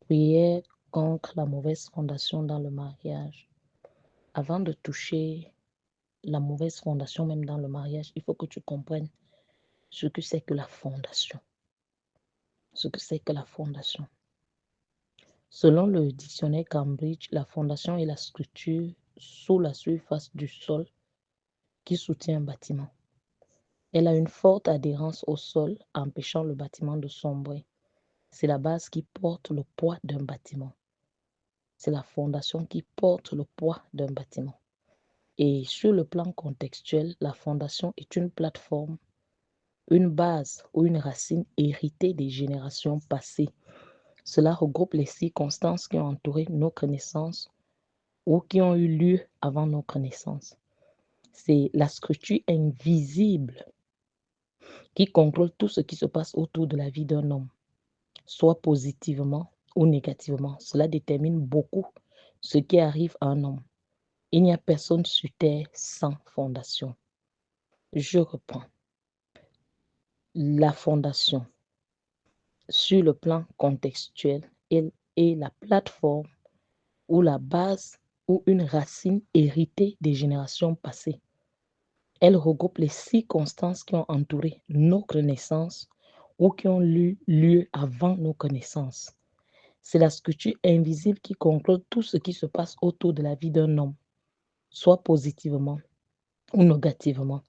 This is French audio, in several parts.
Prière contre la mauvaise fondation dans le mariage. Avant de toucher la mauvaise fondation même dans le mariage, il faut que tu comprennes ce que c'est que la fondation. Ce que c'est que la fondation. Selon le dictionnaire Cambridge, la fondation est la structure sous la surface du sol qui soutient un bâtiment. Elle a une forte adhérence au sol, empêchant le bâtiment de sombrer. C'est la base qui porte le poids d'un bâtiment. C'est la fondation qui porte le poids d'un bâtiment. Et sur le plan contextuel, la fondation est une plateforme, une base ou une racine héritée des générations passées. Cela regroupe les circonstances qui ont entouré nos connaissances ou qui ont eu lieu avant nos connaissances. C'est la structure invisible qui contrôle tout ce qui se passe autour de la vie d'un homme, soit positivement ou négativement. Cela détermine beaucoup ce qui arrive à un homme. Il n'y a personne sur terre sans fondation. Je reprends. La fondation, sur le plan contextuel, elle est la plateforme ou la base ou une racine héritée des générations passées. Elle regroupe les circonstances qui ont entouré nos connaissances ou qui ont eu lieu avant nos connaissances. C'est la structure invisible qui contrôle tout ce qui se passe autour de la vie d'un homme, soit positivement ou négativement.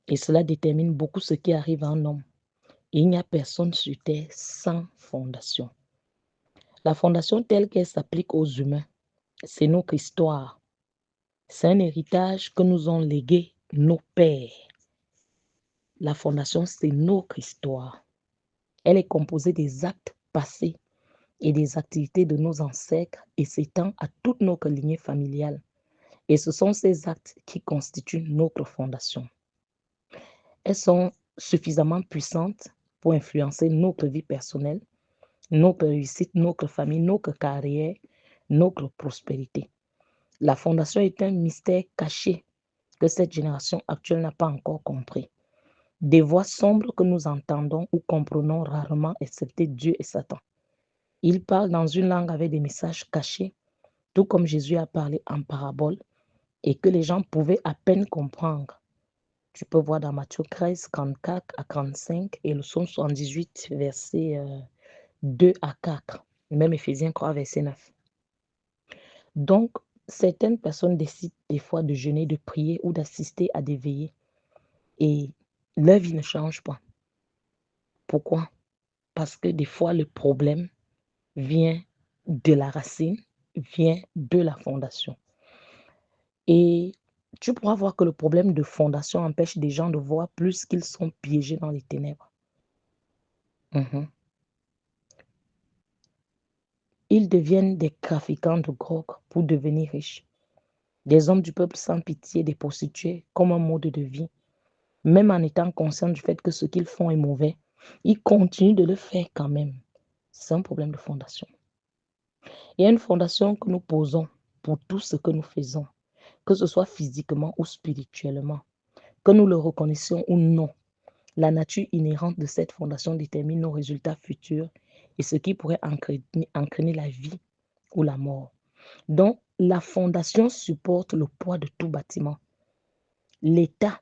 Et cela détermine beaucoup ce qui arrive à un homme. Il n'y a personne sur terre sans fondation. La fondation telle qu'elle s'applique aux humains, c'est notre histoire. C'est un héritage que nous ont légué nos pères. La fondation, c'est notre histoire. Elle est composée des actes passés et des activités de nos ancêtres et s'étend à toute notre lignée familiale. Et ce sont ces actes qui constituent notre fondation. Elles sont suffisamment puissantes pour influencer notre vie personnelle, notre réussite, notre famille, notre carrière, notre prospérité. La fondation est un mystère caché que cette génération actuelle n'a pas encore compris. Des voix sombres que nous entendons ou comprenons rarement, excepté Dieu et Satan. Ils parlent dans une langue avec des messages cachés, tout comme Jésus a parlé en parabole et que les gens pouvaient à peine comprendre. Tu peux voir dans Matthieu 13, 34 à 35 et le psaume 78, versets 2 à 4, même Éphésiens 3, verset 9. Donc, certaines personnes décident des fois de jeûner, de prier ou d'assister à des veillées et leur vie ne change pas. Pourquoi? Parce que des fois, le problème vient de la racine, vient de la fondation. Et tu pourras voir que le problème de fondation empêche des gens de voir plus qu'ils sont piégés dans les ténèbres. Ils deviennent des trafiquants de drogue pour devenir riches. Des hommes du peuple sans pitié, des prostituées comme un mode de vie. Même en étant conscients du fait que ce qu'ils font est mauvais, ils continuent de le faire quand même. C'est un problème de fondation. Il y a une fondation que nous posons pour tout ce que nous faisons, que ce soit physiquement ou spirituellement, que nous le reconnaissions ou non. La nature inhérente de cette fondation détermine nos résultats futurs et ce qui pourrait entraîner la vie ou la mort. Donc, la fondation supporte le poids de tout bâtiment. L'état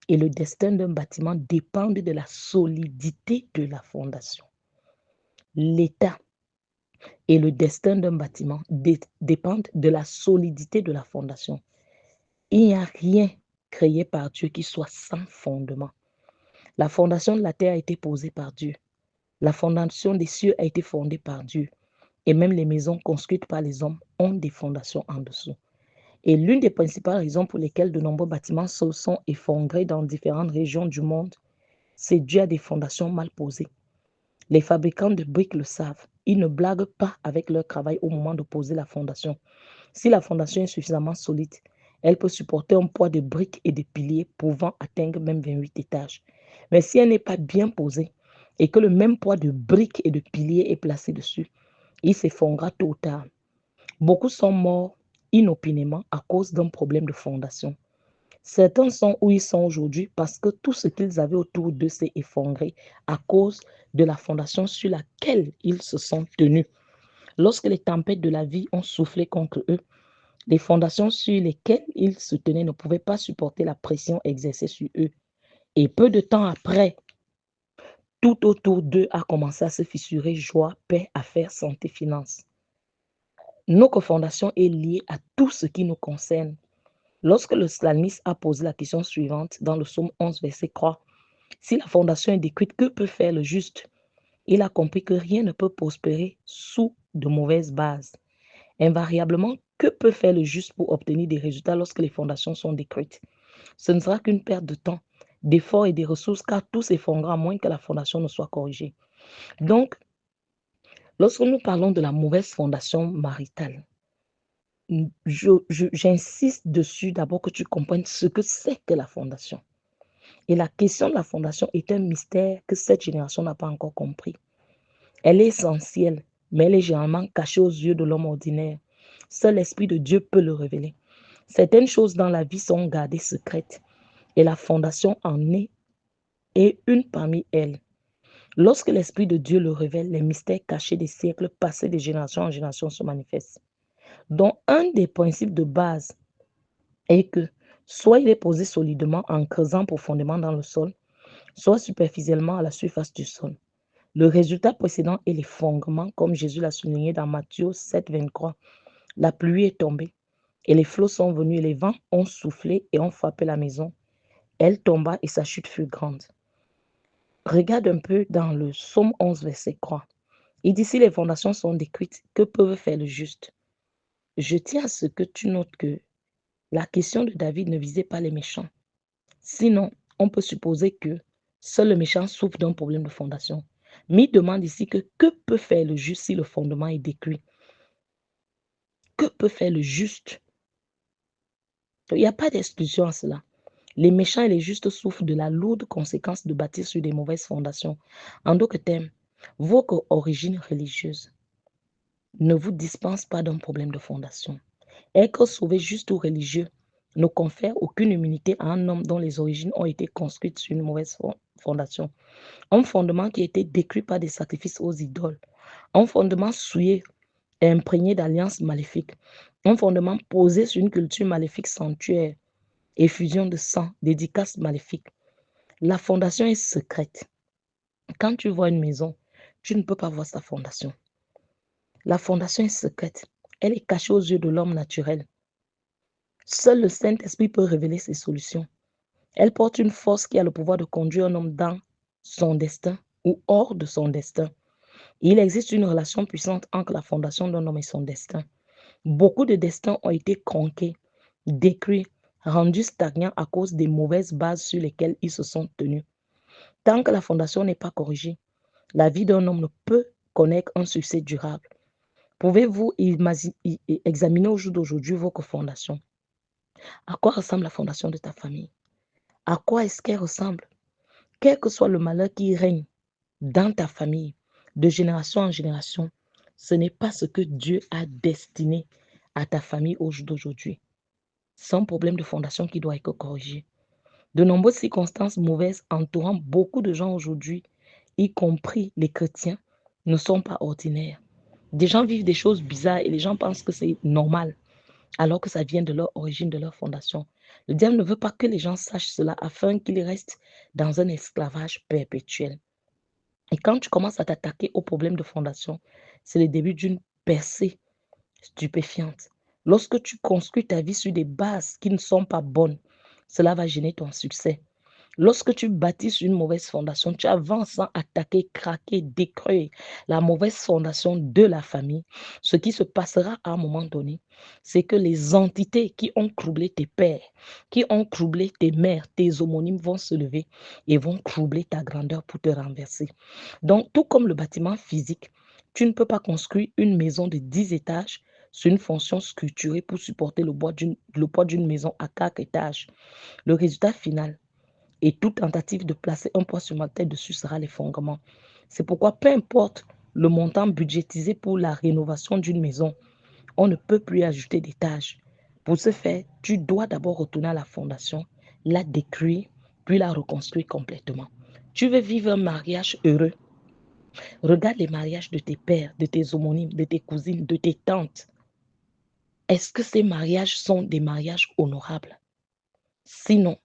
et le destin d'un bâtiment dépendent de la solidité de la fondation. L'état et le destin d'un bâtiment dépendent de la solidité de la fondation. Il n'y a rien créé par Dieu qui soit sans fondement. La fondation de la terre a été posée par Dieu. La fondation des cieux a été fondée par Dieu. Et même les maisons construites par les hommes ont des fondations en dessous. Et l'une des principales raisons pour lesquelles de nombreux bâtiments se sont effondrés dans différentes régions du monde, c'est dû à des fondations mal posées. Les fabricants de briques le savent. Ils ne blaguent pas avec leur travail au moment de poser la fondation. Si la fondation est suffisamment solide, elle peut supporter un poids de briques et de piliers pouvant atteindre même 28 étages. Mais si elle n'est pas bien posée et que le même poids de briques et de piliers est placé dessus, il s'effondrera tôt ou tard. Beaucoup sont morts inopinément à cause d'un problème de fondation. Certains sont où ils sont aujourd'hui parce que tout ce qu'ils avaient autour d'eux s'est effondré à cause de la fondation sur laquelle ils se sont tenus. Lorsque les tempêtes de la vie ont soufflé contre eux, les fondations sur lesquelles ils se tenaient ne pouvaient pas supporter la pression exercée sur eux. Et peu de temps après, tout autour d'eux a commencé à se fissurer joie, paix, affaires, santé, finances. Notre fondation est liée à tout ce qui nous concerne. Lorsque le psalmiste a posé la question suivante dans le psaume 11, verset 3, si la fondation est détruite, que peut faire le juste? Il a compris que rien ne peut prospérer sous de mauvaises bases. Invariablement, que peut faire le juste pour obtenir des résultats lorsque les fondations sont détruites? Ce ne sera qu'une perte de temps, d'efforts et de ressources, car tout s'effondrera à moins que la fondation ne soit corrigée. Donc, lorsque nous parlons de la mauvaise fondation maritale, j'insiste dessus d'abord que tu comprennes ce que c'est que la fondation. Et la question de la fondation est un mystère que cette génération n'a pas encore compris. Elle est essentielle, mais elle est généralement cachée aux yeux de l'homme ordinaire. Seul l'Esprit de Dieu peut le révéler. Certaines choses dans la vie sont gardées secrètes et la fondation en est une parmi elles. Lorsque l'Esprit de Dieu le révèle, les mystères cachés des siècles passés de génération en génération se manifestent. Donc, un des principes de base est que soit il est posé solidement en creusant profondément dans le sol, soit superficiellement à la surface du sol. Le résultat précédent est l'effondrement, comme Jésus l'a souligné dans Matthieu 7, 23. La pluie est tombée et les flots sont venus et les vents ont soufflé et ont frappé la maison. Elle tomba et sa chute fut grande. Regarde un peu dans le psaume 11, verset 3. Il dit, si les fondations sont détruites, que peuvent faire le juste? Je tiens à ce que tu notes que la question de David ne visait pas les méchants. Sinon, on peut supposer que seul le méchant souffre d'un problème de fondation. Mais il demande ici que peut faire le juste si le fondement est détruit? Que peut faire le juste? Il n'y a pas d'exclusion à cela. Les méchants et les justes souffrent de la lourde conséquence de bâtir sur des mauvaises fondations. En d'autres termes, votre origine religieuse ne vous dispense pas d'un problème de fondation. Être sauvé juste ou religieux ne confère aucune immunité à un homme dont les origines ont été construites sur une mauvaise fondation. Un fondement qui a été détruit par des sacrifices aux idoles. Un fondement souillé et imprégné d'alliances maléfiques. Un fondement posé sur une culture maléfique sanctuaire, effusion de sang, dédicaces maléfiques. La fondation est secrète. Quand tu vois une maison, tu ne peux pas voir sa fondation. La fondation est secrète. Elle est cachée aux yeux de l'homme naturel. Seul le Saint-Esprit peut révéler ses solutions. Elle porte une force qui a le pouvoir de conduire un homme dans son destin ou hors de son destin. Il existe une relation puissante entre la fondation d'un homme et son destin. Beaucoup de destins ont été tronqués, détruits, rendus stagnants à cause des mauvaises bases sur lesquelles ils se sont tenus. Tant que la fondation n'est pas corrigée, la vie d'un homme ne peut connaître un succès durable. Pouvez-vous examiner au jour d'aujourd'hui votre fondation? À quoi ressemble la fondation de ta famille? À quoi est-ce qu'elle ressemble? Quel que soit le malheur qui règne dans ta famille, de génération en génération, ce n'est pas ce que Dieu a destiné à ta famille au jour d'aujourd'hui. C'est un problème de fondation qui doit être corrigé. De nombreuses circonstances mauvaises entourant beaucoup de gens aujourd'hui, y compris les chrétiens, ne sont pas ordinaires. Des gens vivent des choses bizarres et les gens pensent que c'est normal, alors que ça vient de leur origine, de leur fondation. Le diable ne veut pas que les gens sachent cela afin qu'ils restent dans un esclavage perpétuel. Et quand tu commences à t'attaquer au problème de fondation, c'est le début d'une percée stupéfiante. Lorsque tu construis ta vie sur des bases qui ne sont pas bonnes, cela va gêner ton succès. Lorsque tu bâtis sur une mauvaise fondation, tu avances sans attaquer, craquer, détruire la mauvaise fondation de la famille. Ce qui se passera à un moment donné, c'est que les entités qui ont troublé tes pères, qui ont troublé tes mères, tes homonymes vont se lever et vont troubler ta grandeur pour te renverser. Donc, tout comme le bâtiment physique, tu ne peux pas construire une maison de 10 étages sur une fonction structurée pour supporter le poids d'une maison à 4 étages. Le résultat final et toute tentative de placer un poids sur ma tête dessus sera l'effondrement. C'est pourquoi peu importe le montant budgétisé pour la rénovation d'une maison, on ne peut plus ajouter d'étages. Pour ce faire, tu dois d'abord retourner à la fondation, la détruire, puis la reconstruire complètement. Tu veux vivre un mariage heureux, Regarde les mariages de tes pères, de tes homonymes, de tes cousines, de tes tantes. Est-ce que ces mariages sont des mariages honorables? Sinon,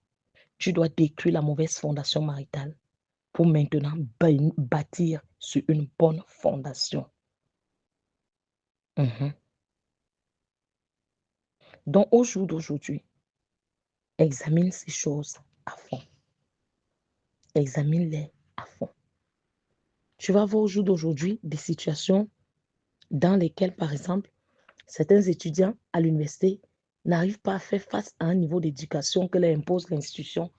tu dois détruire la mauvaise fondation maritale pour maintenant bâtir sur une bonne fondation. Mhm. Donc, au jour d'aujourd'hui, examine ces choses à fond. Examine-les à fond. Tu vas voir au jour d'aujourd'hui des situations dans lesquelles, par exemple, certains étudiants à l'université n'arrivent pas à faire face à un niveau d'éducation que leur impose l'institution.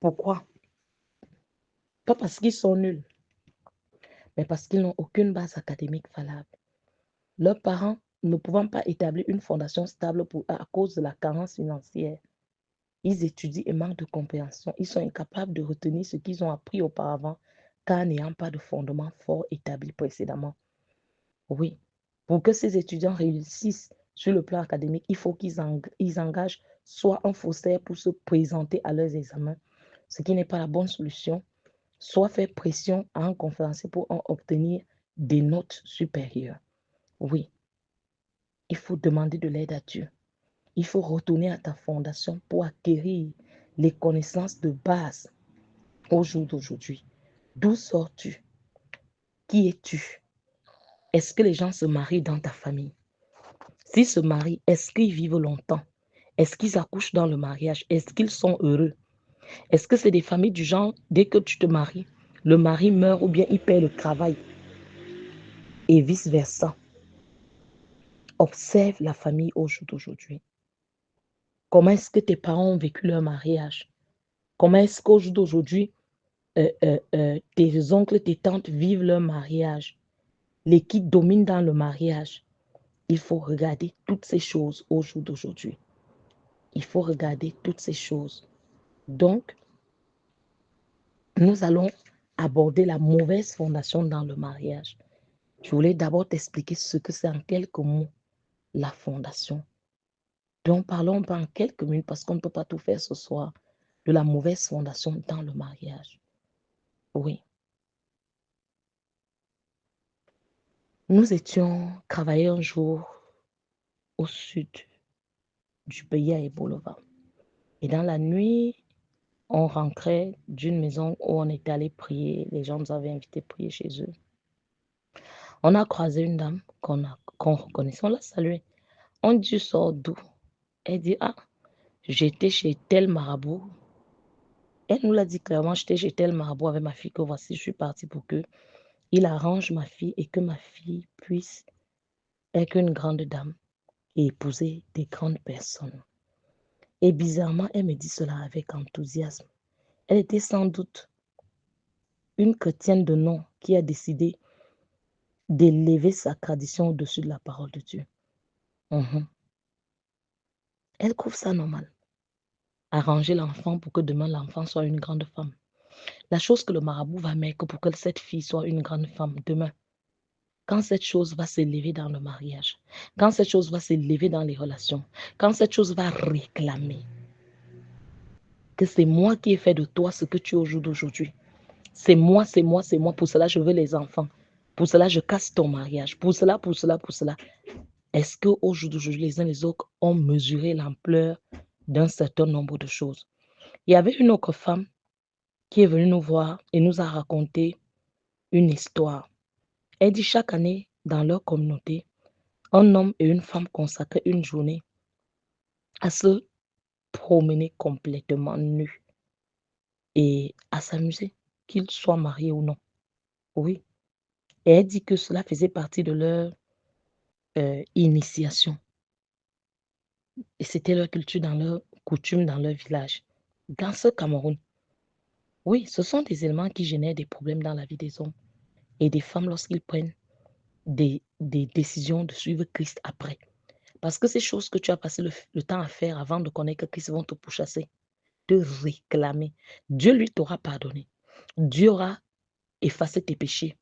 Pourquoi? Pas parce qu'ils sont nuls, mais parce qu'ils n'ont aucune base académique valable. Leurs parents ne pouvant pas établir une fondation stable à cause de la carence financière, ils étudient et manquent de compréhension. Ils sont incapables de retenir ce qu'ils ont appris auparavant, car n'ayant pas de fondement fort établi précédemment. Oui, pour que ces étudiants réussissent sur le plan académique, il faut qu'ils engagent soit un faussaire pour se présenter à leurs examens, ce qui n'est pas la bonne solution, soit faire pression à un conférencier pour en obtenir des notes supérieures. Oui, il faut demander de l'aide à Dieu. Il faut retourner à ta fondation pour acquérir les connaissances de base au jour d'aujourd'hui. D'où sors-tu? Qui es-tu? Est-ce que les gens se marient dans ta famille? S'ils se marient, est-ce qu'ils vivent longtemps? Est-ce qu'ils accouchent dans le mariage? Est-ce qu'ils sont heureux? Est-ce que c'est des familles du genre, dès que tu te maries, le mari meurt ou bien il perd le travail et vice-versa? Observe la famille au jour d'aujourd'hui. Comment est-ce que tes parents ont vécu leur mariage? Comment est-ce qu'au jour d'aujourd'hui, tes oncles, tes tantes vivent leur mariage? Les qui dominent dans le mariage? Il faut regarder toutes ces choses au jour d'aujourd'hui. Il faut regarder toutes ces choses. Donc, nous allons aborder la mauvaise fondation dans le mariage. Je voulais d'abord t'expliquer ce que c'est en quelques mots, la fondation. Donc, parlons pas en quelques minutes parce qu'on ne peut pas tout faire ce soir de la mauvaise fondation dans le mariage. Oui. Nous étions travaillés un jour au sud du pays à Ebolova. Et dans la nuit, on rentrait d'une maison où on était allé prier. Les gens nous avaient invités à prier chez eux. On a croisé une dame qu'on reconnaissait. On l'a saluée. On dit, sort d'où? Elle dit, ah, j'étais chez tel marabout. Elle nous l'a dit clairement, j'étais chez tel marabout avec ma fille, que voici, je suis partie pour que il arrange ma fille et que ma fille puisse être une grande dame et épouser des grandes personnes. Et bizarrement, elle me dit cela avec enthousiasme. Elle était sans doute une chrétienne de nom qui a décidé d'élever sa tradition au-dessus de la parole de Dieu. Elle trouve ça normal. Arranger l'enfant pour que demain l'enfant soit une grande femme. La chose que le marabout va mettre pour que cette fille soit une grande femme demain, quand cette chose va s'élever dans le mariage, quand cette chose va s'élever dans les relations, quand cette chose va réclamer que c'est moi qui ai fait de toi ce que tu es au jour d'aujourd'hui. C'est moi, c'est moi, c'est moi. Pour cela, je veux les enfants. Pour cela, je casse ton mariage. Pour cela, pour cela, pour cela. Est-ce qu'au jour d'aujourd'hui, les uns les autres ont mesuré l'ampleur d'un certain nombre de choses? Il y avait une autre femme qui est venue nous voir et nous a raconté une histoire. Elle dit chaque année, dans leur communauté, un homme et une femme consacraient une journée à se promener complètement nus et à s'amuser, qu'ils soient mariés ou non. Oui. Et elle dit que cela faisait partie de leur initiation. Et c'était leur culture, dans leur coutume, dans leur village. Dans ce Cameroun, oui, ce sont des éléments qui génèrent des problèmes dans la vie des hommes et des femmes lorsqu'ils prennent des décisions de suivre Christ après. Parce que ces choses que tu as passé le temps à faire avant de connaître Christ vont te pourchasser, te réclamer. Dieu, lui, t'aura pardonné. Dieu aura effacé tes péchés.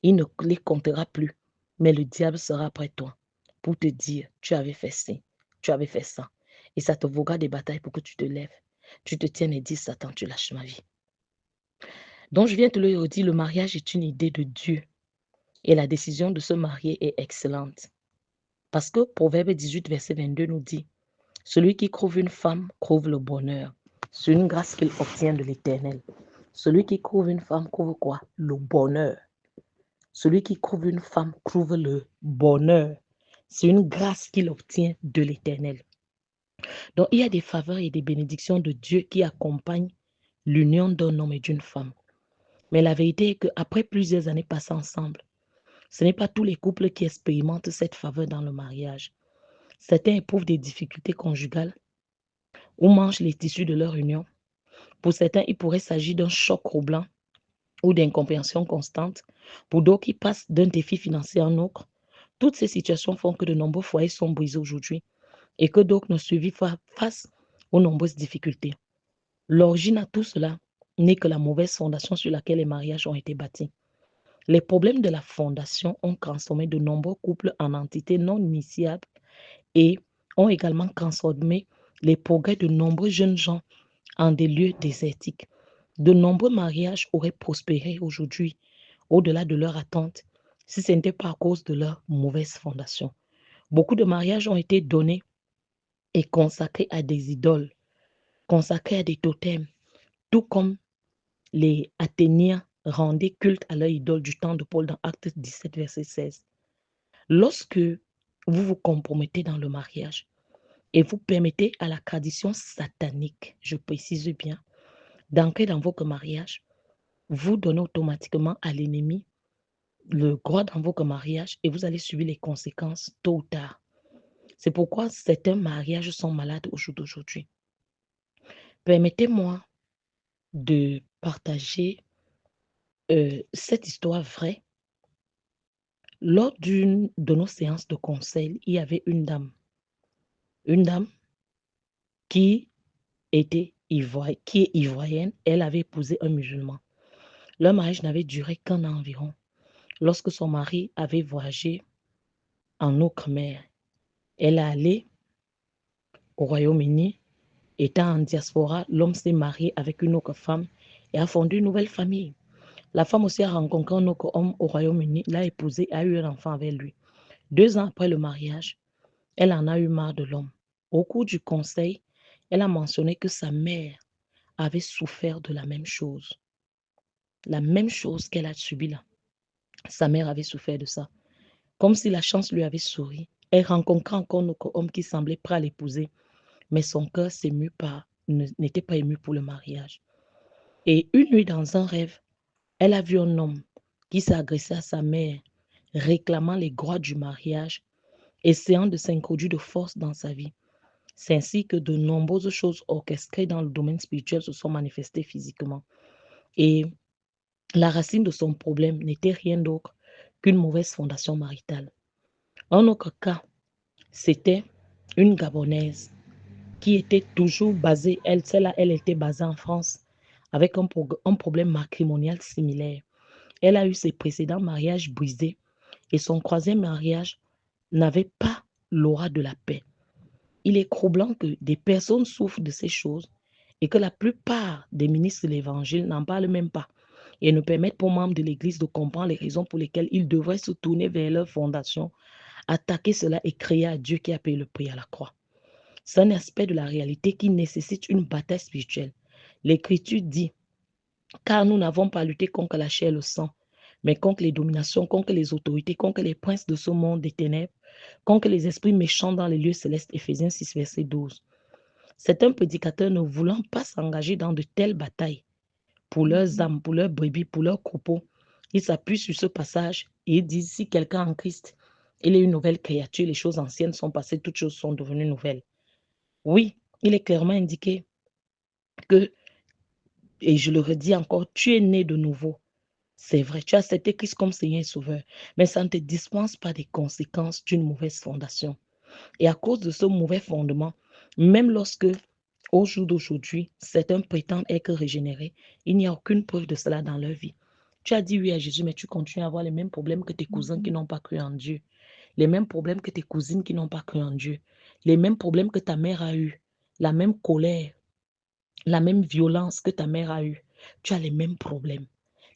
Il ne les comptera plus. Mais le diable sera après toi pour te dire, tu avais fait ci, tu avais fait ça. Et ça te vaudra des batailles pour que tu te lèves. Tu te tiennes et dis, Satan, tu lâches ma vie. Donc, je viens te le redire, le mariage est une idée de Dieu et la décision de se marier est excellente. Parce que Proverbe 18, verset 22 nous dit, « Celui qui trouve une femme trouve le bonheur. C'est une grâce qu'il obtient de l'Éternel. » Celui qui trouve une femme trouve quoi? Le bonheur. Celui qui trouve une femme trouve le bonheur. C'est une grâce qu'il obtient de l'Éternel. Donc, il y a des faveurs et des bénédictions de Dieu qui accompagnent l'union d'un homme et d'une femme. Mais la vérité est qu'après plusieurs années passées ensemble, ce n'est pas tous les couples qui expérimentent cette faveur dans le mariage. Certains éprouvent des difficultés conjugales ou mangent les tissus de leur union. Pour certains, il pourrait s'agir d'un choc troublant ou d'incompréhension constante. Pour d'autres, ils passent d'un défi financier à un autre. Toutes ces situations font que de nombreux foyers sont brisés aujourd'hui et que d'autres ne survivent pas face aux nombreuses difficultés. L'origine à tout cela n'est que la mauvaise fondation sur laquelle les mariages ont été bâtis. Les problèmes de la fondation ont transformé de nombreux couples en entités non initiables et ont également transformé les progrès de nombreux jeunes gens en des lieux désertiques. De nombreux mariages auraient prospéré aujourd'hui au-delà de leur attente si ce n'était pas à cause de leur mauvaise fondation. Beaucoup de mariages ont été donnés et consacrés à des idoles, consacrés à des totems, tout comme les Athéniens rendaient culte à leur idole du temps de Paul dans Actes 17, verset 16. Lorsque vous vous compromettez dans le mariage et vous permettez à la tradition satanique, je précise bien, d'entrer dans votre mariage, vous donnez automatiquement à l'ennemi le droit dans votre mariage et vous allez subir les conséquences tôt ou tard. C'est pourquoi certains mariages sont malades au jour d'aujourd'hui. Permettez-moi de partager cette histoire vraie. Lors d'une de nos séances de conseil, il y avait une dame qui est ivoirienne. Elle avait épousé un musulman. Leur mariage n'avait duré qu'un an environ. Lorsque son mari avait voyagé en outre-mer, elle est allée au Royaume-Uni. Étant en diaspora, l'homme s'est marié avec une autre femme et a fondé une nouvelle famille. La femme aussi a rencontré un autre homme au Royaume-Uni, l'a épousé et a eu un enfant avec lui. 2 ans après le mariage, elle en a eu marre de l'homme. Au cours du conseil, elle a mentionné que sa mère avait souffert de la même chose. La même chose qu'elle a subie là. Sa mère avait souffert de ça. Comme si la chance lui avait souri. Elle rencontra encore un autre homme qui semblait prêt à l'épouser, mais son cœur n'était pas ému pour le mariage. Et une nuit, dans un rêve, elle a vu un homme qui s'est agressé à sa mère, réclamant les droits du mariage, essayant de s'introduire de force dans sa vie. C'est ainsi que de nombreuses choses orchestrées dans le domaine spirituel se sont manifestées physiquement. Et la racine de son problème n'était rien d'autre qu'une mauvaise fondation maritale. Un autre cas, c'était une Gabonaise qui était toujours basée, celle-là, elle était basée en France avec un problème matrimonial similaire. Elle a eu ses précédents mariages brisés et son troisième mariage n'avait pas l'aura de la paix. Il est troublant que des personnes souffrent de ces choses et que la plupart des ministres de l'Évangile n'en parlent même pas et ne permettent aux membres de l'Église de comprendre les raisons pour lesquelles ils devraient se tourner vers leur fondation, attaquer cela et crier à Dieu qui a payé le prix à la croix. C'est un aspect de la réalité qui nécessite une bataille spirituelle. L'Écriture dit, car nous n'avons pas lutté contre la chair et le sang, mais contre les dominations, contre les autorités, contre les princes de ce monde des ténèbres, contre les esprits méchants dans les lieux célestes. Éphésiens 6, verset 12. Certains prédicateurs ne voulant pas s'engager dans de telles batailles pour leurs âmes, pour leurs brebis, pour leurs troupeaux, ils s'appuient sur ce passage et ils disent, si quelqu'un en Christ, il est une nouvelle créature, les choses anciennes sont passées, toutes choses sont devenues nouvelles. Oui, il est clairement indiqué que, et je le redis encore, tu es né de nouveau. C'est vrai, tu as accepté Christ comme Seigneur et Sauveur, mais ça ne te dispense pas des conséquences d'une mauvaise fondation. Et à cause de ce mauvais fondement, même lorsque, au jour d'aujourd'hui, certains prétendent être régénérés, il n'y a aucune preuve de cela dans leur vie. Tu as dit oui à Jésus, mais tu continues à avoir les mêmes problèmes que tes cousins qui n'ont pas cru en Dieu, les mêmes problèmes que tes cousines qui n'ont pas cru en Dieu, les mêmes problèmes que ta mère a eu, la même colère, la même violence que ta mère a eue. Tu as les mêmes problèmes.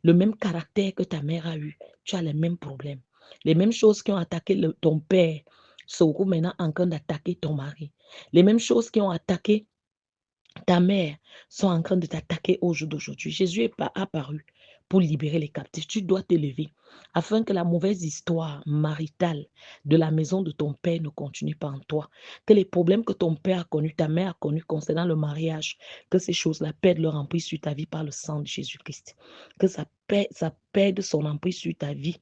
le même caractère que ta mère a eu, tu as les mêmes problèmes. Les mêmes choses qui ont attaqué ton père se retrouvent maintenant en train d'attaquer ton mari. Les mêmes choses qui ont attaqué ta mère sont en train de t'attaquer au jour d'aujourd'hui. Jésus est pas apparu pour libérer les captifs. Tu dois te lever afin que la mauvaise histoire maritale de la maison de ton père ne continue pas en toi. Que les problèmes que ton père a connus, ta mère a connus concernant le mariage, que ces choses-là perdent leur emprise sur ta vie par le sang de Jésus-Christ. Que ça perde son emprise sur ta vie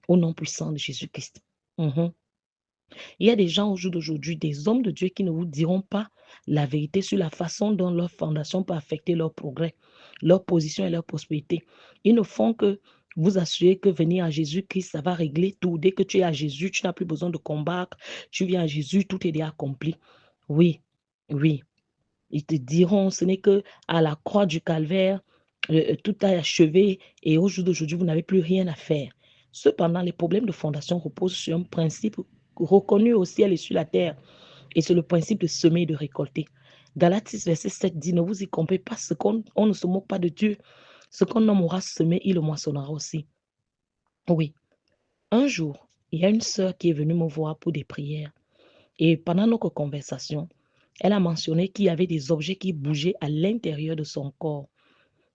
au nom puissant de Jésus-Christ. Il y a des gens au jour d'aujourd'hui, des hommes de Dieu qui ne vous diront pas la vérité sur la façon dont leur fondation peut affecter leur progrès, leur position et leur prospérité. Ils ne font que vous assurer que venir à Jésus-Christ, ça va régler tout. Dès que tu es à Jésus, tu n'as plus besoin de combattre. Tu viens à Jésus, tout est déjà accompli. Oui, oui. Ils te diront, ce n'est que à la croix du calvaire, tout est achevé et au jour d'aujourd'hui, vous n'avez plus rien à faire. Cependant, les problèmes de fondation reposent sur un principe reconnu au ciel et sur la terre, et c'est le principe de semer et de récolter. Galates 6, verset 7 dit, ne vous y trompez pas, on ne se moque pas de Dieu. Ce qu'un homme aura semé, il le moissonnera aussi. Oui, un jour, il y a une sœur qui est venue me voir pour des prières. Et pendant notre conversation, elle a mentionné qu'il y avait des objets qui bougeaient à l'intérieur de son corps.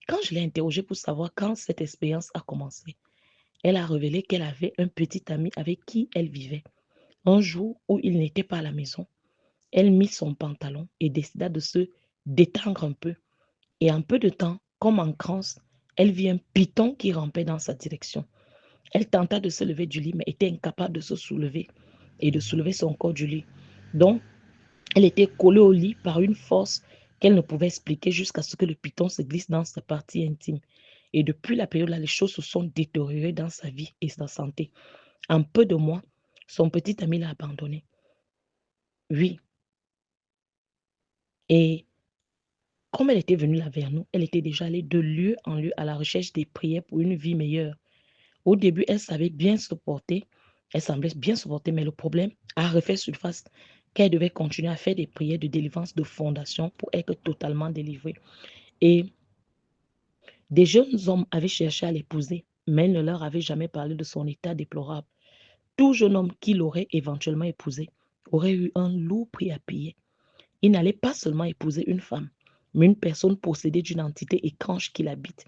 Quand je l'ai interrogée pour savoir quand cette expérience a commencé, elle a révélé qu'elle avait un petit ami avec qui elle vivait. Un jour où il n'était pas à la maison, elle mit son pantalon et décida de se détendre un peu. Et en peu de temps, comme en transe, elle vit un python qui rampait dans sa direction. Elle tenta de se lever du lit, mais était incapable de se soulever et de soulever son corps du lit. Donc, elle était collée au lit par une force qu'elle ne pouvait expliquer jusqu'à ce que le python se glisse dans sa partie intime. Et depuis la période-là, les choses se sont détériorées dans sa vie et sa santé. En peu de mois, son petit ami l'a abandonnée. Oui. Et comme elle était venue là vers nous, elle était déjà allée de lieu en lieu à la recherche des prières pour une vie meilleure. Au début, elle savait bien se porter, elle semblait bien se porter, mais le problème a refait surface qu'elle devait continuer à faire des prières de délivrance de fondation pour être totalement délivrée. Et des jeunes hommes avaient cherché à l'épouser, mais elle ne leur avait jamais parlé de son état déplorable. Tout jeune homme qui l'aurait éventuellement épousé aurait eu un lourd prix à payer. Il n'allait pas seulement épouser une femme, mais une personne possédée d'une entité étrange qui l'habite.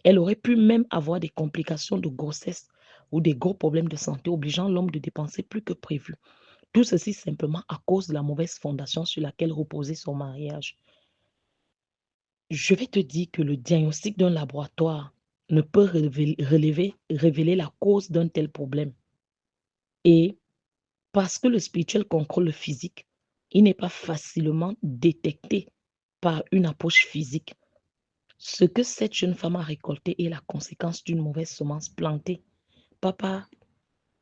Elle aurait pu même avoir des complications de grossesse ou des gros problèmes de santé obligeant l'homme de dépenser plus que prévu. Tout ceci simplement à cause de la mauvaise fondation sur laquelle reposait son mariage. Je vais te dire que le diagnostic d'un laboratoire ne peut révéler la cause d'un tel problème. Et parce que le spirituel contrôle le physique, il n'est pas facilement détecté par une approche physique. Ce que cette jeune femme a récolté est la conséquence d'une mauvaise semence plantée, pas par,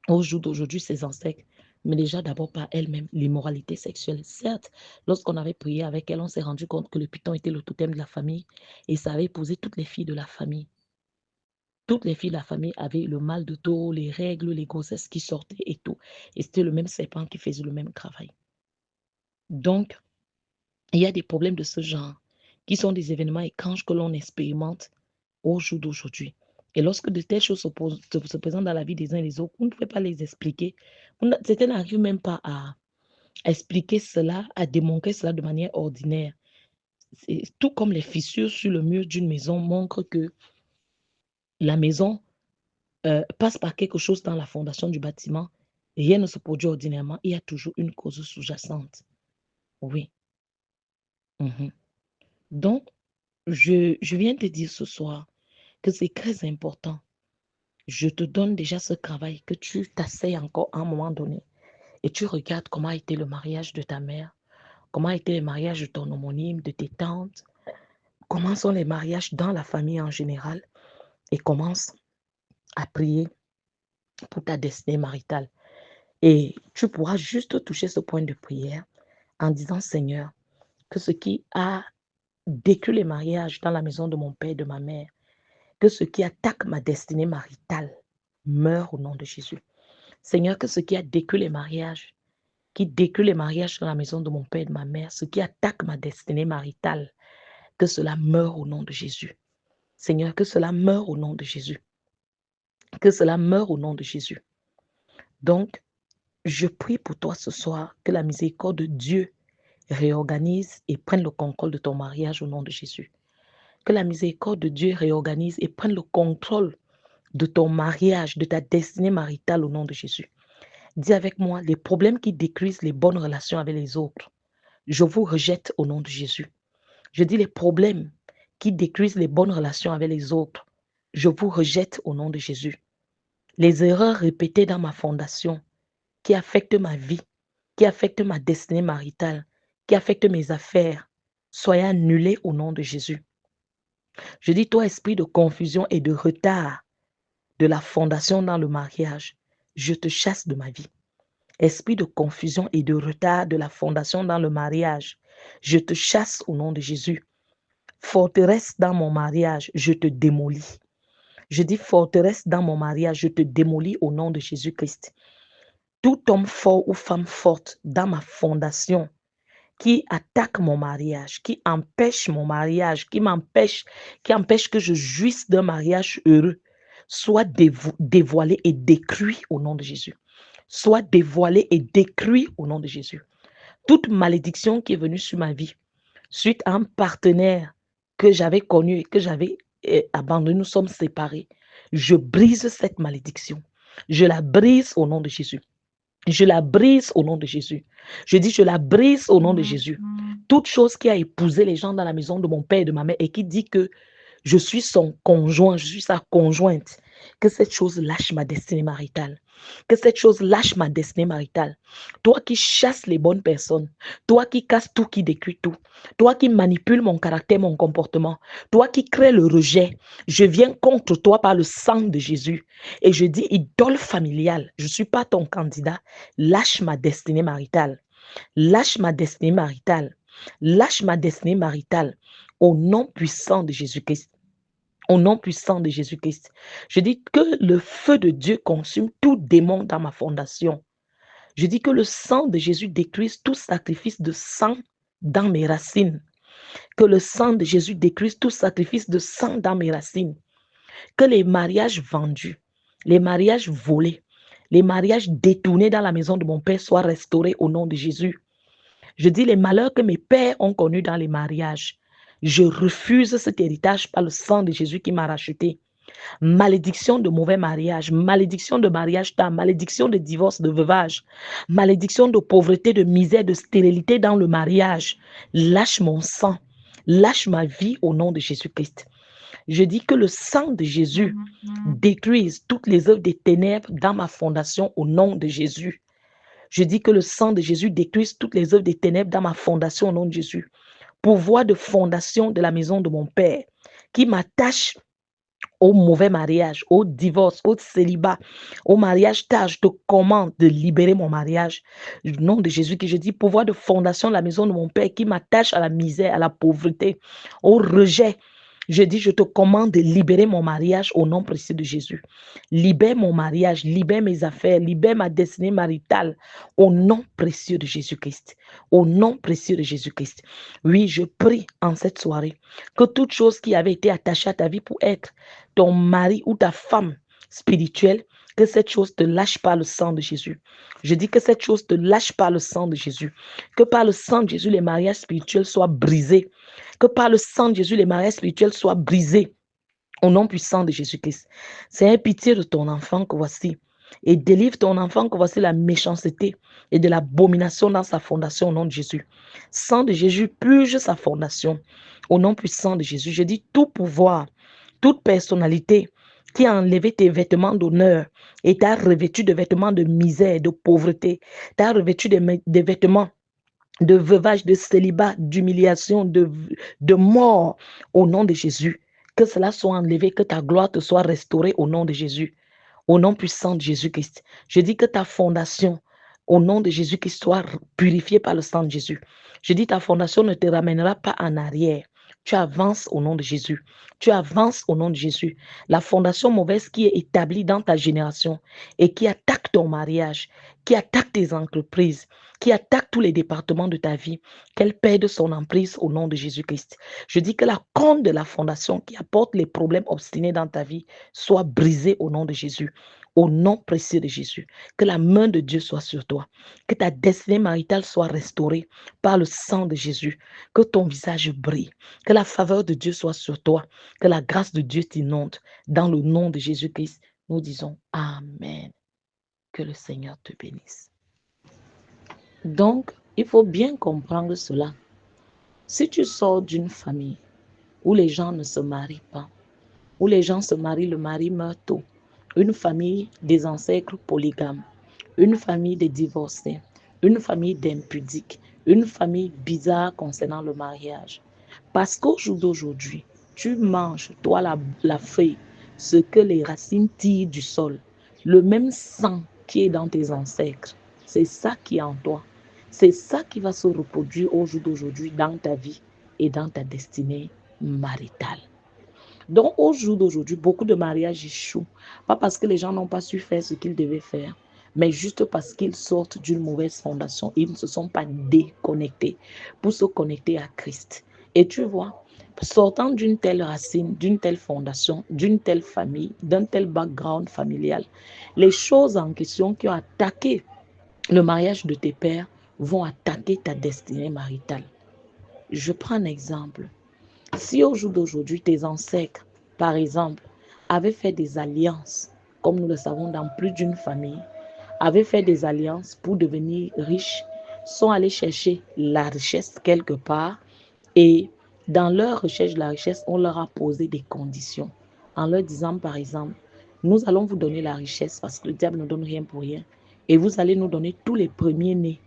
au jour d'aujourd'hui, ses ancêtres, mais déjà d'abord par elle-même, l'immoralité sexuelle. Certes, lorsqu'on avait prié avec elle, on s'est rendu compte que le python était le totem de la famille et ça avait épousé toutes les filles de la famille. Toutes les filles de la famille avaient le mal de dos, les règles, les grossesses qui sortaient et tout. Et c'était le même serpent qui faisait le même travail. Donc, il y a des problèmes de ce genre qui sont des événements étranges que l'on expérimente au jour d'aujourd'hui. Et lorsque de telles choses se présentent dans la vie des uns et des autres, vous ne pouvez pas les expliquer. Certains n'arrivent même pas à expliquer cela, à démontrer cela de manière ordinaire. Tout comme les fissures sur le mur d'une maison montrent que la maison passe par quelque chose dans la fondation du bâtiment. Rien ne se produit ordinairement. Il y a toujours une cause sous-jacente. Oui. Mhm. Donc, je viens te dire ce soir que c'est très important. Je te donne déjà ce travail, que tu t'asseyes encore à un moment donné et tu regardes comment a été le mariage de ta mère, comment a été le mariage de ton homonyme, de tes tantes, comment sont les mariages dans la famille en général et commence à prier pour ta destinée maritale. Et tu pourras juste toucher ce point de prière en disant, Seigneur, que ce qui a détruit les mariages dans la maison de mon père et de ma mère, que ce qui attaque ma destinée maritale meure au nom de Jésus. Seigneur, que ce qui a détruit les mariages, qui détruit les mariages dans la maison de mon père et de ma mère, ce qui attaque ma destinée maritale, que cela meure au nom de Jésus. Seigneur, que cela meure au nom de Jésus. Que cela meure au nom de Jésus. Donc, je prie pour toi ce soir que la miséricorde de Dieu réorganise et prenne le contrôle de ton mariage au nom de Jésus. Que la miséricorde de Dieu réorganise et prenne le contrôle de ton mariage, de ta destinée maritale au nom de Jésus. Dis avec moi, les problèmes qui détruisent les bonnes relations avec les autres, je vous rejette au nom de Jésus. Je dis les problèmes qui détruisent les bonnes relations avec les autres, je vous rejette au nom de Jésus. Les erreurs répétées dans ma fondation qui affectent ma vie, qui affectent ma destinée maritale, qui affectent mes affaires, soyez annulées au nom de Jésus. Je dis, toi, esprit de confusion et de retard de la fondation dans le mariage, je te chasse de ma vie. Esprit de confusion et de retard de la fondation dans le mariage, je te chasse au nom de Jésus. Forteresse dans mon mariage, je te démolis. Je dis forteresse dans mon mariage, je te démolis au nom de Jésus-Christ. Tout homme fort ou femme forte dans ma fondation qui attaque mon mariage, qui empêche mon mariage, qui empêche que je jouisse d'un mariage heureux, soit dévoilé et détruit au nom de Jésus. Soit dévoilé et détruit au nom de Jésus. Toute malédiction qui est venue sur ma vie, suite à un partenaire que j'avais connu et que j'avais abandonné, nous sommes séparés. Je brise cette malédiction. Je la brise au nom de Jésus. Je la brise au nom de Jésus. Je dis, je la brise au nom de Jésus. Toute chose qui a épousé les gens dans la maison de mon père et de ma mère et qui dit que je suis son conjoint, je suis sa conjointe, que cette chose lâche ma destinée maritale. Que cette chose lâche ma destinée maritale. Toi qui chasses les bonnes personnes, toi qui casses tout, qui détruis tout, toi qui manipules mon caractère, mon comportement, toi qui crées le rejet, je viens contre toi par le sang de Jésus. Et je dis, idole familiale, je ne suis pas ton candidat, lâche ma destinée maritale. Lâche ma destinée maritale. Lâche ma destinée maritale au nom puissant de Jésus-Christ. Au nom puissant de Jésus-Christ. Je dis que le feu de Dieu consume tout démon dans ma fondation. Je dis que le sang de Jésus détruise tout sacrifice de sang dans mes racines. Que le sang de Jésus détruise tout sacrifice de sang dans mes racines. Que les mariages vendus, les mariages volés, les mariages détournés dans la maison de mon père soient restaurés au nom de Jésus. Je dis les malheurs que mes pères ont connus dans les mariages. Je refuse cet héritage par le sang de Jésus qui m'a racheté. Malédiction de mauvais mariage, malédiction de mariage tard, malédiction de divorce, de veuvage, malédiction de pauvreté, de misère, de stérilité dans le mariage. Lâche mon sang, lâche ma vie au nom de Jésus-Christ. Je dis que le sang de Jésus détruise toutes les œuvres des ténèbres dans ma fondation au nom de Jésus. Je dis que le sang de Jésus détruise toutes les œuvres des ténèbres dans ma fondation au nom de Jésus. Pouvoir de fondation de la maison de mon Père qui m'attache au mauvais mariage, au divorce, au célibat, au mariage tard, je te commande de libérer mon mariage. Au nom de Jésus, que je dis, pouvoir de fondation de la maison de mon Père qui m'attache à la misère, à la pauvreté, au rejet. Je dis, je te commande de libérer mon mariage au nom précieux de Jésus. Libère mon mariage, libère mes affaires, libère ma destinée maritale au nom précieux de Jésus-Christ. Au nom précieux de Jésus-Christ. Oui, je prie en cette soirée que toute chose qui avait été attachée à ta vie pour être ton mari ou ta femme spirituelle, que cette chose te lâche par le sang de Jésus. Je dis que cette chose te lâche par le sang de Jésus. Que par le sang de Jésus, les mariages spirituels soient brisés. Que par le sang de Jésus, les mariages spirituels soient brisés. Au nom puissant de Jésus-Christ. C'est un pitié de ton enfant que voici. Et délivre ton enfant que voici la méchanceté et de l'abomination dans sa fondation au nom de Jésus. Sang de Jésus, purge sa fondation. Au nom puissant de Jésus, je dis tout pouvoir, toute personnalité qui a enlevé tes vêtements d'honneur et t'a revêtu de vêtements de misère, de pauvreté, t'a revêtu des vêtements de veuvage, de célibat, d'humiliation, de mort au nom de Jésus. Que cela soit enlevé, que ta gloire te soit restaurée au nom de Jésus. Au nom puissant de Jésus-Christ. Je dis que ta fondation, au nom de Jésus-Christ, soit purifiée par le sang de Jésus. Je dis ta fondation ne te ramènera pas en arrière. Tu avances au nom de Jésus. Tu avances au nom de Jésus. La fondation mauvaise qui est établie dans ta génération et qui attaque ton mariage, qui attaque tes entreprises, qui attaque tous les départements de ta vie, qu'elle perde son emprise au nom de Jésus-Christ. Je dis que la corne de la fondation qui apporte les problèmes obstinés dans ta vie soit brisée au nom de Jésus. Au nom précieux de Jésus, que la main de Dieu soit sur toi, que ta destinée maritale soit restaurée par le sang de Jésus, que ton visage brille, que la faveur de Dieu soit sur toi, que la grâce de Dieu t'inonde. Dans le nom de Jésus-Christ, nous disons Amen. Que le Seigneur te bénisse. Donc, il faut bien comprendre cela. Si tu sors d'une famille où les gens ne se marient pas, où les gens se marient, le mari meurt tôt, une famille des ancêtres polygames, une famille de divorcés, une famille d'impudiques, une famille bizarre concernant le mariage. Parce qu'au jour d'aujourd'hui, tu manges, toi la feuille, ce que les racines tirent du sol, le même sang qui est dans tes ancêtres, c'est ça qui est en toi. C'est ça qui va se reproduire au jour d'aujourd'hui dans ta vie et dans ta destinée maritale. Donc, au jour d'aujourd'hui, beaucoup de mariages échouent. Pas parce que les gens n'ont pas su faire ce qu'ils devaient faire, mais juste parce qu'ils sortent d'une mauvaise fondation. Ils ne se sont pas déconnectés pour se connecter à Christ. Et tu vois, sortant d'une telle racine, d'une telle fondation, d'une telle famille, d'un tel background familial, les choses en question qui ont attaqué le mariage de tes pères vont attaquer ta destinée maritale. Je prends un exemple. Si au jour d'aujourd'hui, tes ancêtres, par exemple, avaient fait des alliances, comme nous le savons dans plus d'une famille, avaient fait des alliances pour devenir riches, sont allés chercher la richesse quelque part et dans leur recherche de la richesse, on leur a posé des conditions en leur disant, par exemple, nous allons vous donner la richesse parce que le diable ne donne rien pour rien et vous allez nous donner tous les premiers-nés,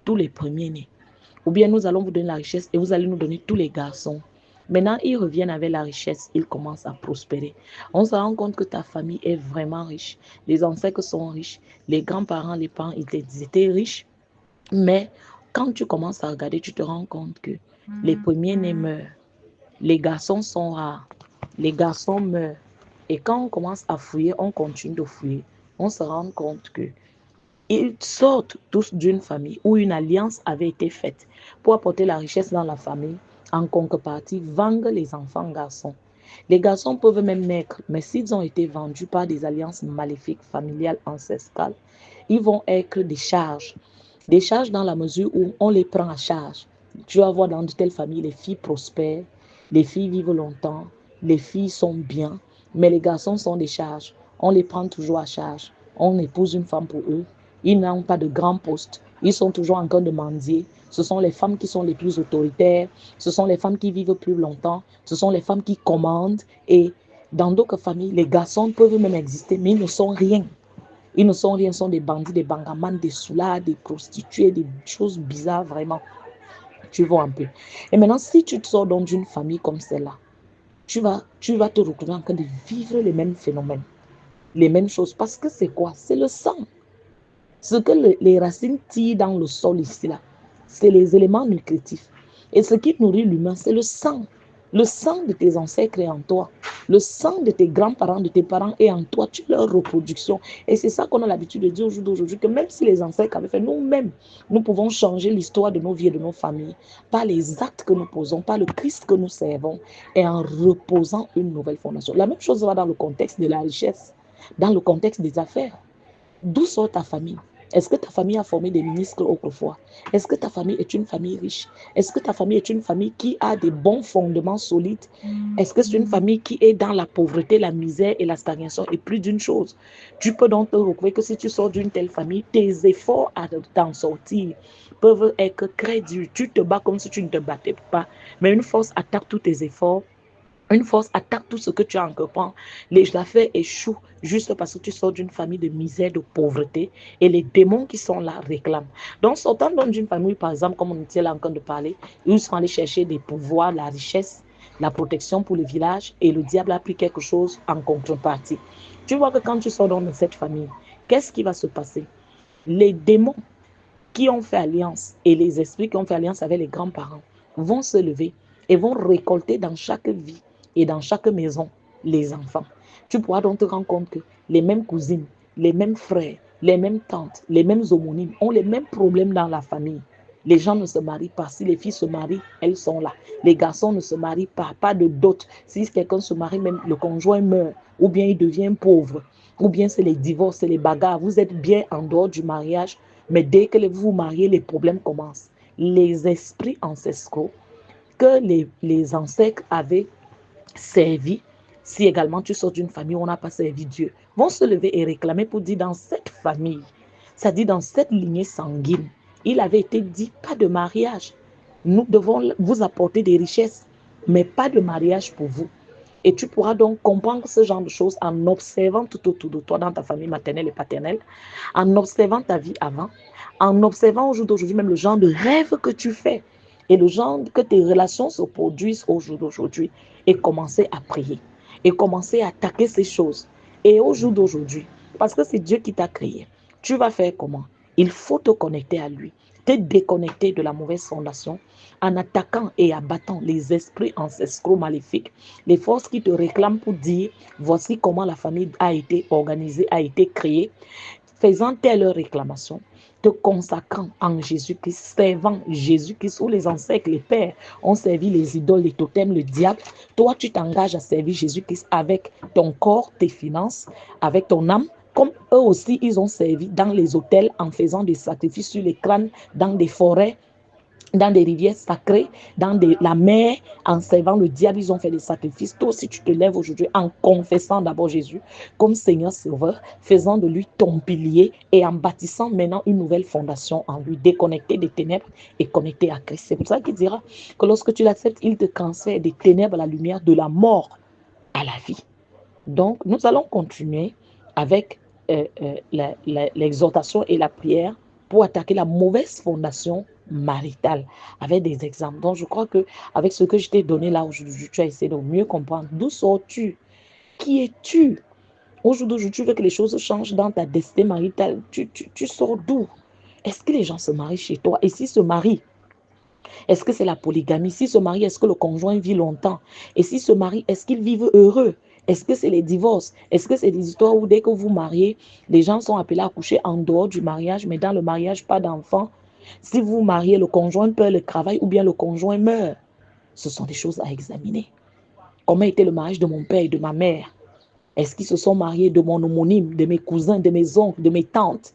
tous les premiers-nés. Ou bien nous allons vous donner la richesse et vous allez nous donner tous les garçons. Maintenant, ils reviennent avec la richesse, ils commencent à prospérer. On se rend compte que ta famille est vraiment riche. Les ancêtres sont riches, les grands-parents, les parents, ils étaient riches. Mais quand tu commences à regarder, tu te rends compte que les premiers-nés meurent. Les garçons sont rares. Les garçons meurent. Et quand on commence à fouiller, on continue de fouiller. On se rend compte que ils sortent tous d'une famille où une alliance avait été faite pour apporter la richesse dans la famille. En contrepartie, vendent les enfants garçons. Les garçons peuvent même naître, mais s'ils ont été vendus par des alliances maléfiques, familiales, ancestrales, ils vont être des charges. Des charges dans la mesure où on les prend à charge. Tu vas voir dans de telles familles, les filles prospèrent, les filles vivent longtemps, les filles sont bien, mais les garçons sont des charges. On les prend toujours à charge. On épouse une femme pour eux. Ils n'ont pas de grands postes. Ils sont toujours en train de mendier. Ce sont les femmes qui sont les plus autoritaires. Ce sont les femmes qui vivent plus longtemps. Ce sont les femmes qui commandent. Et dans d'autres familles, les garçons peuvent même exister, mais ils ne sont rien. Ils ne sont rien, ils sont des bandits, des bangamans, des soulards, des prostituées, des choses bizarres vraiment. Tu vois un peu. Et maintenant, si tu te sors dans une famille comme celle-là, tu vas te retrouver en train de vivre les mêmes phénomènes, les mêmes choses. Parce que c'est quoi? C'est le sang. Ce que les racines tirent dans le sol ici, là, c'est les éléments nutritifs. Et ce qui nourrit l'humain, c'est le sang. Le sang de tes ancêtres est en toi. Le sang de tes grands-parents, de tes parents est en toi. Tu es leur reproduction. Et c'est ça qu'on a l'habitude de dire au jour d'aujourd'hui, que même si les ancêtres avaient fait, nous-mêmes, nous pouvons changer l'histoire de nos vies et de nos familles par les actes que nous posons, par le Christ que nous servons et en reposant une nouvelle fondation. La même chose va dans le contexte de la richesse, dans le contexte des affaires. D'où sort ta famille? Est-ce que ta famille a formé des ministres autrefois? Est-ce que ta famille est une famille riche? Est-ce que ta famille est une famille qui a des bons fondements solides? Est-ce que c'est une famille qui est dans la pauvreté, la misère et la stagnation? Et plus d'une chose, tu peux donc te retrouver que si tu sors d'une telle famille, tes efforts à t'en sortir peuvent être très durs. Tu te bats comme si tu ne te battais pas, mais une force attaque tous tes efforts. Une force attaque tout ce que tu as entreprends. Les affaires échouent juste parce que tu sors d'une famille de misère, de pauvreté et les démons qui sont là réclament. Donc, sortant d'une famille, par exemple, comme on était là en train de parler, ils sont allés chercher des pouvoirs, la richesse, la protection pour le village et le diable a pris quelque chose en contrepartie. Tu vois que quand tu sors dans cette famille, qu'est-ce qui va se passer? Les démons qui ont fait alliance et les esprits qui ont fait alliance avec les grands-parents vont se lever et vont récolter dans chaque vie et dans chaque maison les enfants. Tu pourras donc te rendre compte que les mêmes cousines, les mêmes frères, les mêmes tantes, les mêmes homonymes ont les mêmes problèmes dans la famille. Les gens ne se marient pas. Si les filles se marient, elles sont là. Les garçons ne se marient pas. Pas de dot. Si quelqu'un se marie, même le conjoint meurt, ou bien il devient pauvre, ou bien c'est les divorces, c'est les bagarres. Vous êtes bien en dehors du mariage, mais dès que vous vous mariez, les problèmes commencent. Les esprits ancestraux que les ancêtres avaient servi, si également tu sors d'une famille où on n'a pas servi Dieu, vont se lever et réclamer pour dire dans cette famille, c'est-à-dire dans cette lignée sanguine, il avait été dit pas de mariage. Nous devons vous apporter des richesses, mais pas de mariage pour vous. Et tu pourras donc comprendre ce genre de choses en observant tout autour de toi dans ta famille maternelle et paternelle, en observant ta vie avant, en observant au jour d'aujourd'hui même le genre de rêve que tu fais et le genre que tes relations se produisent au jour d'aujourd'hui et commencer à prier et commencer à attaquer ces choses. Et au jour d'aujourd'hui, parce que c'est Dieu qui t'a créé, tu vas faire comment? Il faut te connecter à lui, te déconnecter de la mauvaise fondation en attaquant et abattant les esprits ancestraux maléfiques, les forces qui te réclament pour dire voici comment la famille a été organisée, a été créée, faisant telle réclamation, te consacrant en Jésus-Christ, servant Jésus-Christ, où les ancêtres, les pères ont servi les idoles, les totems, le diable. Toi, tu t'engages à servir Jésus-Christ avec ton corps, tes finances, avec ton âme, comme eux aussi, ils ont servi dans les hôtels en faisant des sacrifices sur les crânes, dans des forêts, dans des rivières sacrées, dans la mer, en servant le diable, ils ont fait des sacrifices. Toi aussi, tu te lèves aujourd'hui en confessant d'abord Jésus comme Seigneur Sauveur, faisant de lui ton pilier et en bâtissant maintenant une nouvelle fondation en lui, déconnecté des ténèbres et connecté à Christ. C'est pour ça qu'il dira que lorsque tu l'acceptes, il te transfère des ténèbres à la lumière, de la mort à la vie. Donc, nous allons continuer avec l'exhortation et la prière pour attaquer la mauvaise fondation maritale avec des exemples. Donc, je crois que avec ce que je t'ai donné là aujourd'hui, tu as essayé de mieux comprendre. D'où sors-tu? Qui es-tu? Aujourd'hui, tu veux que les choses changent dans ta destinée maritale. Tu sors d'où? Est-ce que les gens se marient chez toi? Et s'ils se marient, est-ce que c'est la polygamie? S'ils se marient, est-ce que le conjoint vit longtemps? Et s'ils se marient, est-ce qu'ils vivent heureux? Est-ce que c'est les divorces? Est-ce que c'est des histoires où dès que vous mariez, les gens sont appelés à coucher en dehors du mariage, mais dans le mariage, pas d'enfants? Si vous mariez, le conjoint perd le travail ou bien le conjoint meurt. Ce sont des choses à examiner. Comment était le mariage de mon père et de ma mère? Est-ce qu'ils se sont mariés de mon homonyme, de mes cousins, de mes oncles, de mes tantes?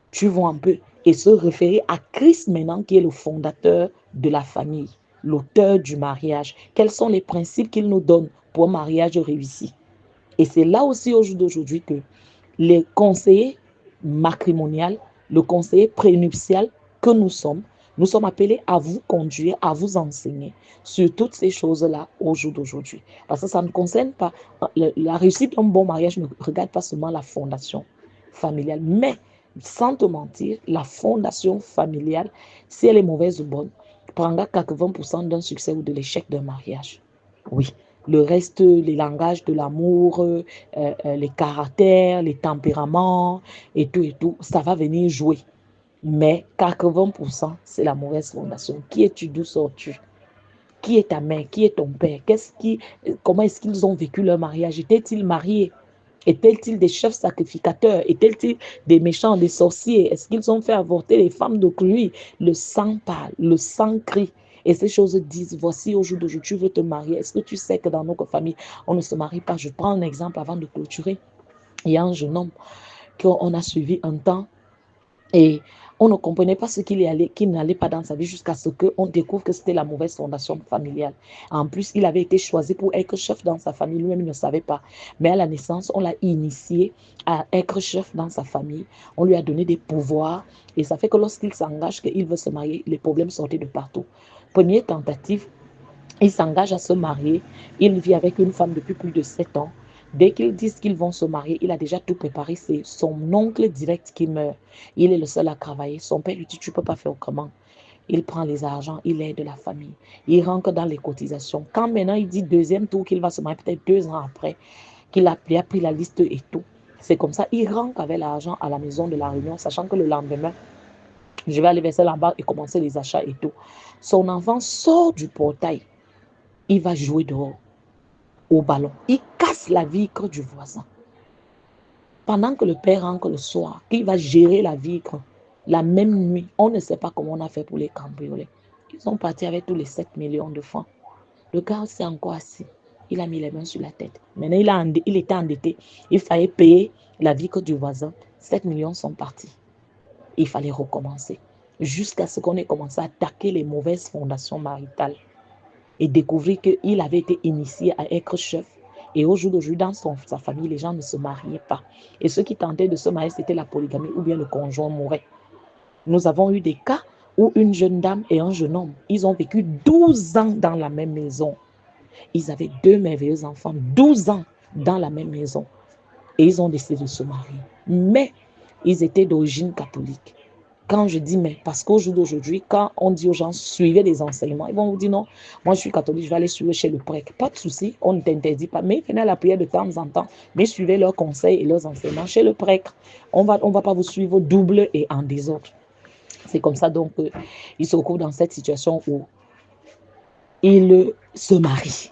Tu vois un peu, et se référer à Christ maintenant qui est le fondateur de la famille, l'auteur du mariage. Quels sont les principes qu'il nous donne pour un mariage réussi? Et c'est là aussi au jour d'aujourd'hui que les conseillers matrimoniaux, le conseiller prénuptial que nous sommes appelés à vous conduire, à vous enseigner sur toutes ces choses-là au jour d'aujourd'hui. Parce que ça ne concerne pas, la réussite d'un bon mariage ne regarde pas seulement la fondation familiale, mais sans te mentir, la fondation familiale, si elle est mauvaise ou bonne, prendra 80% d'un succès ou de l'échec d'un mariage. Oui, le reste, les langages de l'amour, les caractères, les tempéraments et tout, ça va venir jouer. Mais 80%, c'est la mauvaise fondation. Qui es-tu? D'où sors-tu? Qui est ta mère? Qui est ton père? Comment est-ce qu'ils ont vécu leur mariage? Étaient-ils mariés? Étaient-ils des chefs sacrificateurs? Étaient-ils des méchants, des sorciers? Est-ce qu'ils ont fait avorter les femmes d'autrui? Le sang parle, le sang crie. Et ces choses disent, voici au jour d'aujourd'hui, tu veux te marier. Est-ce que tu sais que dans notre famille, on ne se marie pas? Je prends un exemple avant de clôturer. Il y a un jeune homme qu'on a suivi un temps et on ne comprenait pas ce qu'il n'allait pas dans sa vie jusqu'à ce qu'on découvre que c'était la mauvaise fondation familiale. En plus, il avait été choisi pour être chef dans sa famille. Lui-même, il ne savait pas. Mais à la naissance, on l'a initié à être chef dans sa famille. On lui a donné des pouvoirs. Et ça fait que lorsqu'il s'engage, qu'il veut se marier, les problèmes sortaient de partout. Première tentative, il s'engage à se marier. Il vit avec une femme depuis plus de 7 ans. Dès qu'ils disent qu'ils vont se marier, il a déjà tout préparé. C'est son oncle direct qui meurt. Il est le seul à travailler. Son père lui dit, tu ne peux pas faire autrement. Il prend les argents, il aide la famille. Il rentre dans les cotisations. Quand maintenant il dit deuxième tour qu'il va se marier, peut-être 2 ans après, qu'il a pris la liste et tout. C'est comme ça, il rentre avec l'argent à la maison de la réunion, sachant que le lendemain, je vais aller verser là-bas et commencer les achats et tout. Son enfant sort du portail il va jouer dehors au ballon. Il casse la vitre du voisin. Pendant que le père rentre le soir, il va gérer la vitre la même nuit. On ne sait pas comment on a fait pour les cambrioler. Ils sont partis avec tous les 7 millions de francs. Le gars s'est encore assis. Il a mis les mains sur la tête. Maintenant, il était endetté. Il fallait payer la vitre du voisin. 7 millions sont partis. Il fallait recommencer. Jusqu'à ce qu'on ait commencé à attaquer les mauvaises fondations maritales et découvrir qu'il avait été initié à être chef. Et au jour d'aujourd'hui, dans sa famille, les gens ne se mariaient pas. Et ceux qui tentaient de se marier, c'était la polygamie ou bien le conjoint mourait. Nous avons eu des cas où une jeune dame et un jeune homme, ils ont vécu 12 ans dans la même maison. Ils avaient 2 merveilleux enfants, 12 ans dans la même maison. Et ils ont décidé de se marier. Mais ils étaient d'origine catholique. Quand je dis mais, parce qu'au jour d'aujourd'hui, quand on dit aux gens suivez les enseignements, ils vont vous dire non, moi je suis catholique, je vais aller suivre chez le prêtre. Pas de souci, on ne t'interdit pas. Mais venez à la prière de temps en temps, mais suivez leurs conseils et leurs enseignements chez le prêtre. On va pas vous suivre double et en désordre. C'est comme ça donc ils se retrouvent dans cette situation où ils se marient.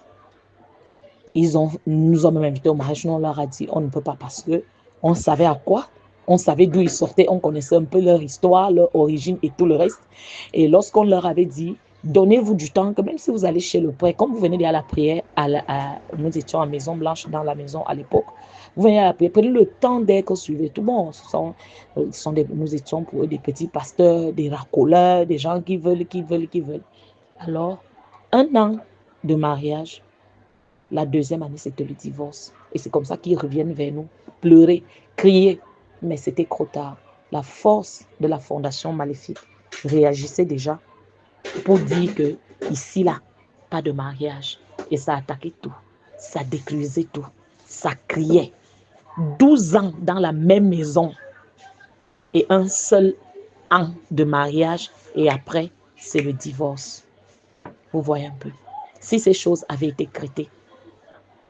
Nous ont même invités au mariage, nous on leur a dit on ne peut pas parce que on savait à quoi, on savait d'où ils sortaient, on connaissait un peu leur histoire, leur origine et tout le reste. Et lorsqu'on leur avait dit donnez-vous du temps, que même si vous allez chez le prêtre, comme vous venez d'aller à la prière, nous étions à Maison Blanche dans la maison à l'époque, vous venez à la prière, prenez le temps d'être suivi. Tout bon, nous étions pour eux des petits pasteurs, des racoleurs, des gens qui veulent. Alors, 1 an de mariage. La 2e année, c'était le divorce. Et c'est comme ça qu'ils reviennent vers nous, pleurer, crier. Mais c'était trop tard. La force de la fondation maléfique réagissait déjà pour dire que ici, là, pas de mariage. Et ça attaquait tout. Ça détruisait tout. Ça criait. 12 ans dans la même maison. Et un seul an de mariage. Et après, c'est le divorce. Vous voyez un peu. Si ces choses avaient été traitées.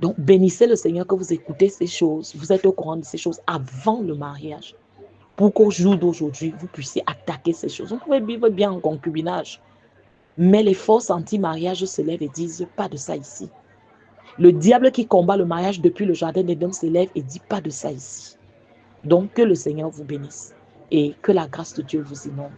Donc, bénissez le Seigneur que vous écoutez ces choses. Vous êtes au courant de ces choses avant le mariage. Pour qu'au jour d'aujourd'hui, vous puissiez attaquer ces choses. Vous pouvez vivre bien en concubinage. Mais les forces anti-mariage se lèvent et disent pas de ça ici. Le diable qui combat le mariage depuis le jardin d'Éden se lève et dit pas de ça ici. Donc, que le Seigneur vous bénisse et que la grâce de Dieu vous inonde.